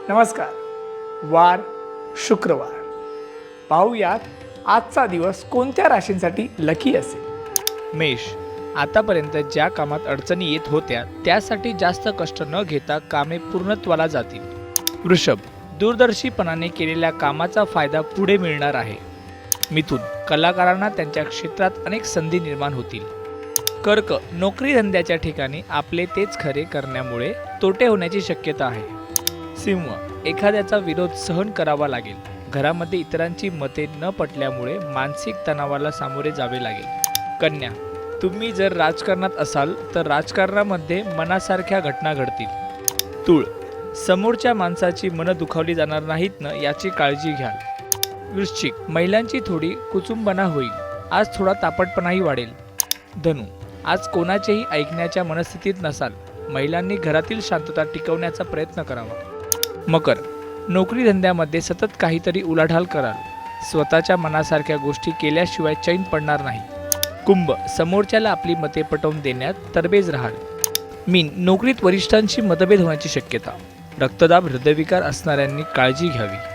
नमस्कार. वार शुक्रवार. पाहूयात आजचा दिवस कोणत्या राशींसाठी लकी असेल. मेष, आतापर्यंत ज्या कामात अडचणी येत होत्या त्यासाठी जास्त कष्ट न घेता कामे पूर्णत्वाला जातील. वृषभ, दूरदर्शीपणाने केलेल्या कामाचा फायदा पुढे मिळणार आहे. मिथुन, कलाकारांना त्यांच्या क्षेत्रात अनेक संधी निर्माण होतील. कर्क, नोकरी धंद्याच्या ठिकाणी आपले तेच खरे करण्यामुळे तोटे होण्याची शक्यता आहे. सिंह, एखाद्याचा विरोध सहन करावा लागेल. घरामध्ये इतरांची मते न पटल्यामुळे मानसिक तणावाला सामोरे जावे लागेल. कन्या, तुम्ही जर राजकारणात असाल तर राजकारणामध्ये मनासारख्या घटना घडतील. तूळ, समोरच्या माणसाची मनं दुखावली जाणार नाहीत ना याची काळजी घ्याल. वृश्चिक, महिलांची थोडी कुचुंबना होईल. आज थोडा तापटपणाही वाढेल. धनु, आज कोणाचेही ऐकण्याच्या मनस्थितीत नसाल. महिलांनी घरातील शांतता टिकवण्याचा प्रयत्न करावा. मकर, नोकरी धंद्यामध्ये सतत काहीतरी उलाढाल कराल. स्वतःच्या मनासारख्या गोष्टी केल्याशिवाय चैन पडणार नाही. कुंभ, समोरच्याला आपली मते पटवून देण्यात तरबेज राहाल. मीन, नोकरीत वरिष्ठांशी मतभेद होण्याची शक्यता. रक्तदाब हृदयविकार असणाऱ्यांनी काळजी घ्यावी.